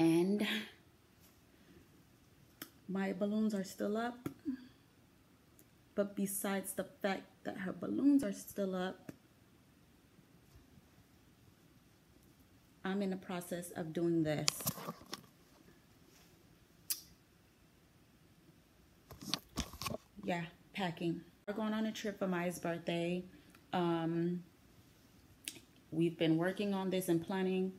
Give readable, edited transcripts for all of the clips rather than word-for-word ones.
And my balloons are still up. But besides the fact that her balloons are still up, I'm in the process of doing this. Yeah, packing. We're going on a trip for Mya's birthday. We've been working on this and planning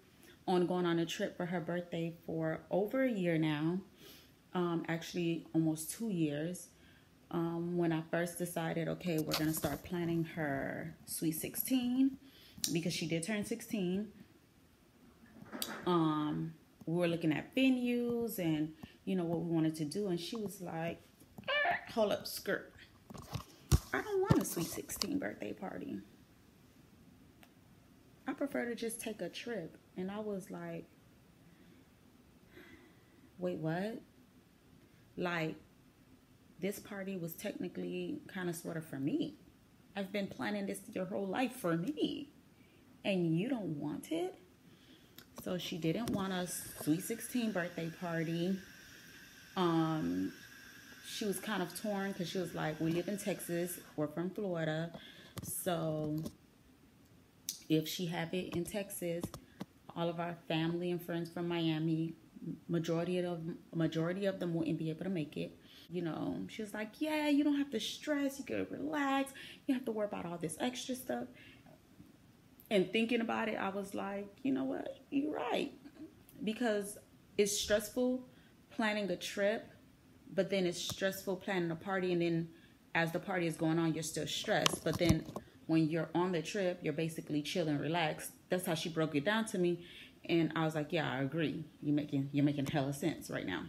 on going on a trip for her birthday for over a year now. Actually, almost 2 years. When I first decided, okay, we're going to start planning her Sweet 16 because she did turn 16. We were looking at venues and, you know, what we wanted to do. And she was like, hold up, skirt. I don't want a Sweet 16 birthday party. I prefer to just take a trip. And I was like, wait, what? Like, this party was technically kind of sort of for me. I've been planning this your whole life for me. And you don't want it? So she didn't want a Sweet 16 birthday party. She was kind of torn because she was like, we live in Texas. We're from Florida. So if she have it in Texas, all of our family and friends from Miami, majority of them wouldn't be able to make it. You know, she was like, yeah, you don't have to stress. You can relax. You don't have to worry about all this extra stuff. And thinking about it, I was like, you know what? You're right. Because it's stressful planning a trip, but then it's stressful planning a party. And then as the party is going on, you're still stressed. But then when you're on the trip, you're basically chill and relaxed. That's how she broke it down to me. And I was like, yeah, I agree. You're making hella sense right now.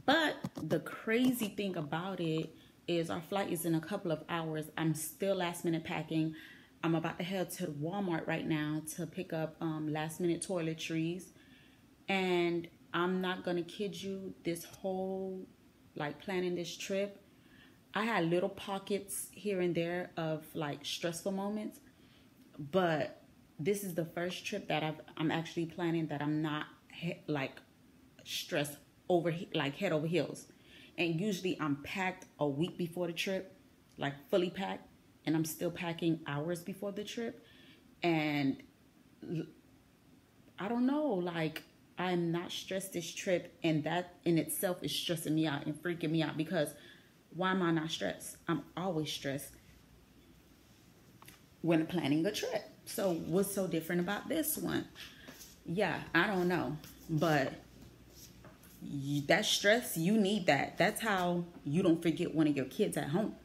But the crazy thing about it is our flight is in a couple of hours. I'm still last minute packing. I'm about to head to Walmart right now to pick up last minute toiletries. And I'm not going to kid you, this whole, like, planning this trip, I had little pockets here and there of, like, stressful moments. But this is the first trip that I'm actually planning that I'm not, like, stressed over, like, head over heels. And usually I'm packed a week before the trip, like, fully packed. And I'm still packing hours before the trip. And I don't know, like, I'm not stressed this trip. And that in itself is stressing me out and freaking me out. Because why am I not stressed? I'm always stressed when planning a trip. So what's so different about this one? Yeah, I don't know. But that stress, you need that. That's how you don't forget one of your kids at home.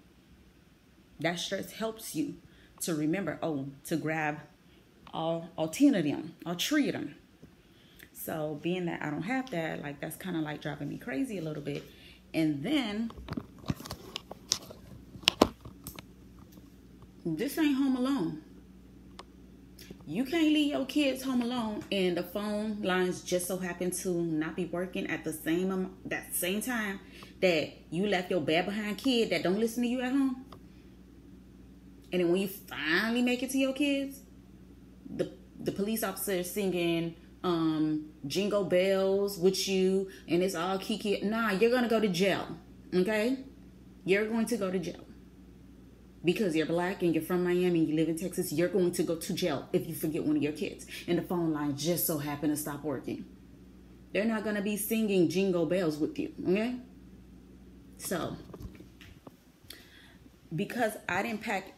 That stress helps you to remember, oh, to grab all 10 of them, all 3 of them. So being that I don't have that, like, that's kind of like driving me crazy a little bit. And then this ain't Home Alone. You can't leave your kids home alone and the phone lines just so happen to not be working at the same time that you left your bad behind kid that don't listen to you at home. And then when you finally make it to your kids, the police officer is singing jingle bells with you, and it's all kiki. Nah, you're going to go to jail, okay? You're going to go to jail. Because you're black and you're from Miami and you live in Texas, you're going to go to jail if you forget one of your kids. And the phone line just so happened to stop working. They're not going to be singing jingle bells with you, okay? So, because I didn't pack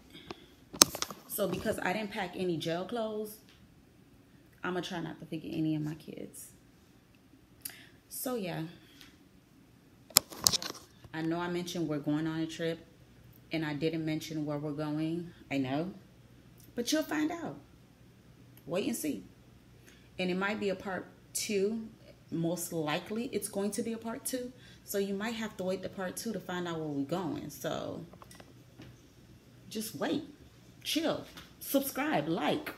any jail clothes, I'm going to try not to forget any of my kids. So, yeah. I know I mentioned we're going on a trip, and I didn't mention where we're going. I know. But you'll find out. Wait and see. And it might be a part 2. Most likely, it's going to be a part 2. So, you might have to wait to part 2 to find out where we're going. So, just wait. Chill, subscribe, like,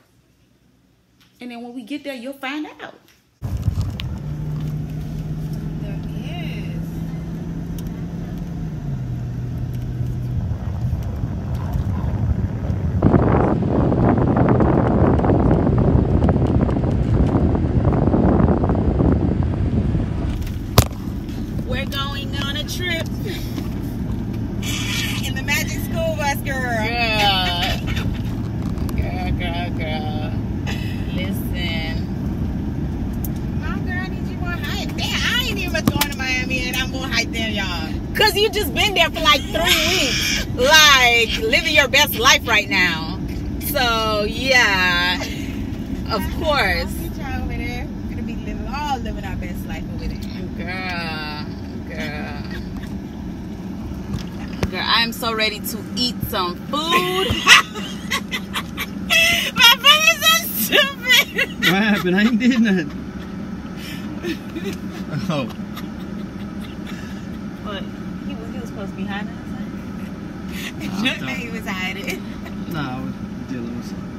and then when we get there, you'll find out. Cause you just been there for like 3 weeks, like living your best life right now. So yeah, of course. We try over there. We're gonna be living our best life over there. Girl, I am so ready to eat some food. My brother's so stupid. What happened? I ain't did nothing. Oh. But he was supposed to be hiding No, he was hiding. Nah, I was dealing with something.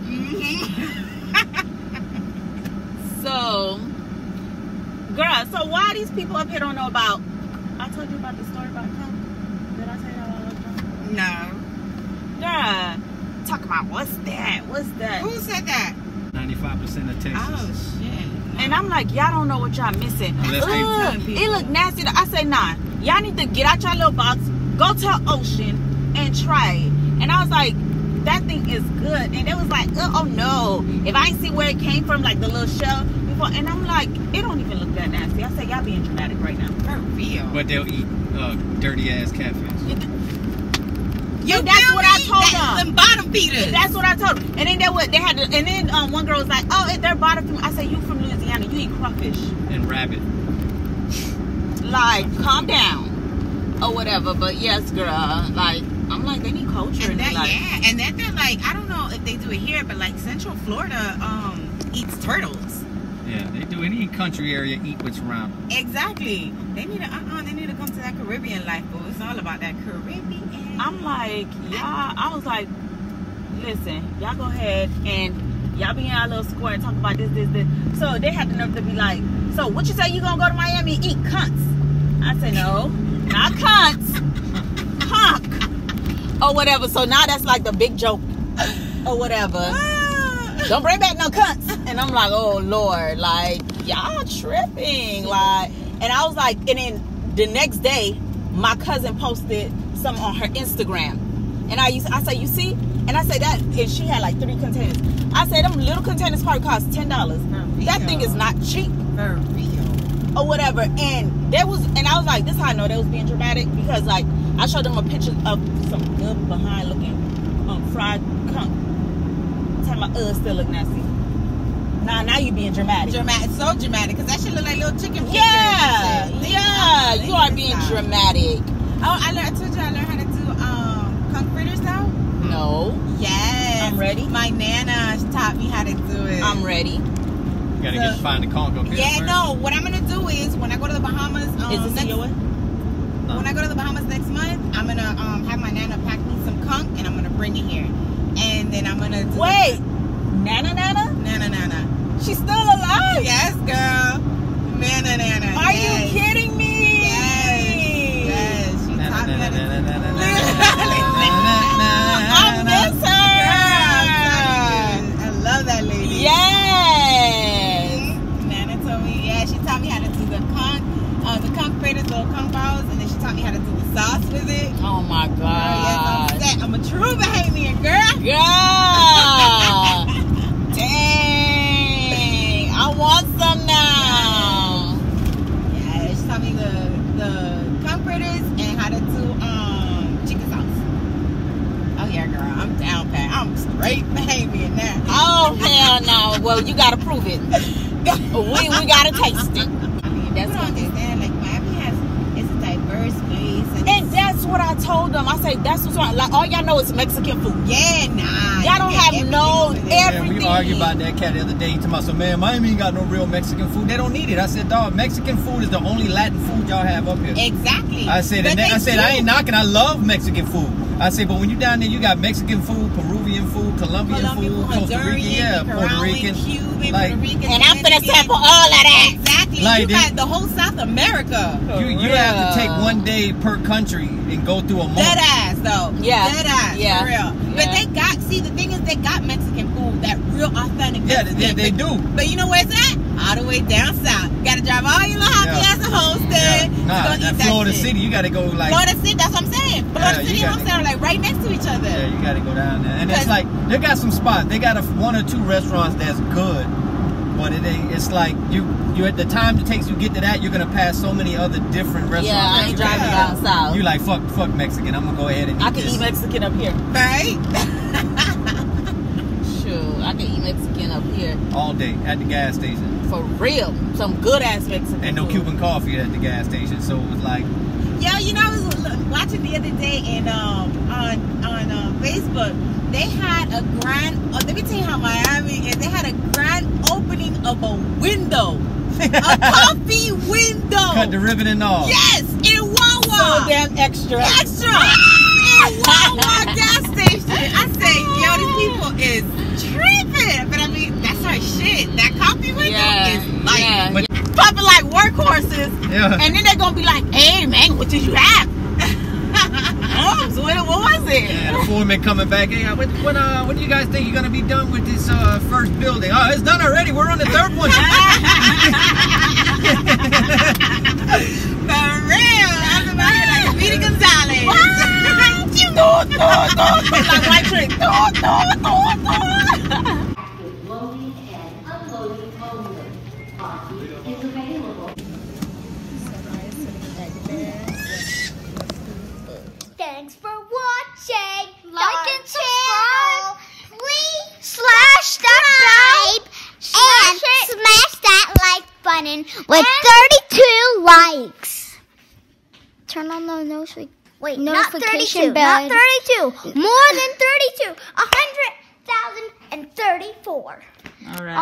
So, girl, so why these people up here don't know about? I told you about the story about Trump. Did I tell you about Trump? No. Girl, talk about what's that? What's that? Who said that? 95% of Texas. Oh shit. And I'm like, y'all don't know what y'all missing. Unless they telling people. It look nasty. I say, nah. Y'all need to get out your little box, go to an ocean, and try it. And I was like, that thing is good. And they was like, oh no. If I ain't see where it came from, like the little shell before. And I'm like, it don't even look that nasty. I say, y'all being dramatic right now. For real. But they'll eat dirty ass catfish. That's what I told them. Them bottom feeders. That's what I told them. And then they had to, and then one girl was like, oh, if they're bottom feeders. I said, you from Louisiana, you eat crawfish. And rabbit. Like, calm down. Or whatever. But yes, girl, like, I'm like, they need culture. And that, like, yeah, and then they're like, I don't know if they do it here, but like Central Florida eats turtles. Yeah, they do. Any country area eat what's around. Exactly. They need to come to that Caribbean life, boo. It's all about that Caribbean. I'm like, y'all, I was like, listen, y'all go ahead and y'all be in our little square and talk about this. So they had the nerve to be like, so what you say, you gonna go to Miami and eat cunts? I said, no, not cunts, hunk, or whatever. So now that's like the big joke, or whatever. Don't bring back no cunts. And I'm like, oh Lord, like, y'all tripping. Like, and I was like, and then the next day, my cousin posted something on her Instagram. And I say, you see? And I say that, and she had like 3 containers. I said, them little containers probably cost $10. That thing is not cheap. For real. Or whatever. And I was like, this is how I know they was being dramatic, because like I showed them a picture of some good behind looking fried conch. Talking about still look nasty. Now you being dramatic. So dramatic, because that shit look like little chicken fingers. Yeah, you are being dramatic. Oh, I told you I learned how to do conch fritters now. No. Yes. I'm ready. My nana taught me how to do it. I'm ready. You gotta find the conch up here. Yeah, first. no. What I'm gonna do is when I go to the Bahamas, Is this your way? When I go to the Bahamas next month, I'm gonna have my nana pack me some conch and I'm gonna bring it here, and then I'm gonna do Nana? Nana. She's still alive? Yes, girl. Nana. Are you kidding me? Yes. She taught me how to do it. I miss her. I love that lady. Yes. Nana told me, she taught me how to do the conch fritters, little conch balls, and then she taught me how to do the sauce with it. Oh my God. Yes, I'm a true Bahamian girl. Girl. Dang. I want some now. Yeah, she taught me the conch fritters and how to do chicken sauce. Oh yeah, girl, I'm down pat. I'm straight Bahamian now. Oh hell no. Well, you gotta prove it. We gotta taste it. I mean, that's what I understand. Like Miami it's a diverse place, and that's what I told them. I say that's what's wrong. Like all y'all know is Mexican food. Yeah, nah. Y'all don't have everything. We argued about that cat the other day. Talking about, so man, Miami ain't got no real Mexican food. They don't need it. I said, dog, Mexican food is the only Latin food y'all have up here. Exactly. I said, I ain't knocking. I love Mexican food. I said, but when you down there, you got Mexican food, Peruvian food, Colombian food, Costa Rican, Puerto Rican, Cuban, like, Puerto Rican, and I'm finna sample all of that. Exactly. Like, you got the whole South America. You have to take one day per country and go through a month. Dead ass though. Yeah. Dead ass. Yeah. For real. Yeah. But the thing is, they got Mexican food, that real authentic Mexican. Yeah, they do. But you know where it's at? All the way down south. Gotta drive all your little happy ass to Homestead. Nah, that Florida City, you gotta go like. Florida City, that's what I'm saying. Florida City and Homestead are like right next to each other. Yeah, you gotta go down there. And it's like, they got some spots. They got 1 or 2 restaurants that's good. But but it ain't. It's like you at the time it takes you get to that, you're gonna pass so many other different restaurants. Yeah, I ain't driving down south. You like fuck Mexican. I'm gonna go ahead and eat I can this. eat Mexican up here. Right? Sure, I can eat Mexican up here all day at the gas station. for real. Some good ass Mexican. And no food. Cuban coffee at the gas station, so it was like. Yeah, you know, I was watching the other day and on Facebook, they had a grand. Let me tell you how Miami is. They had a grand opening of a window, a coffee window. Cut the ribbon and all. Yes, in Wawa. So damn extra. Extra. In Wawa gas station. I say, yo, these people is tripping. But I mean, that's our shit. That coffee window is like. Yeah. But- Popping like workhorses, Yeah. and then they're gonna be like, "Hey man, what did you have?" So what was it? Yeah, the foreman coming back. Hey, what do you guys think you're gonna be done with this first building? Oh, it's done already. We're on the third one. For real, I'm about here like Speedy Gonzalez. Like white trick. Loading and unloading only. Coffee is available. Thanks for watching. Like and subscribe. Please subscribe and smash that like button with 32 likes. Turn on the notification bell. Not 32. More than 32. 100,034. All right.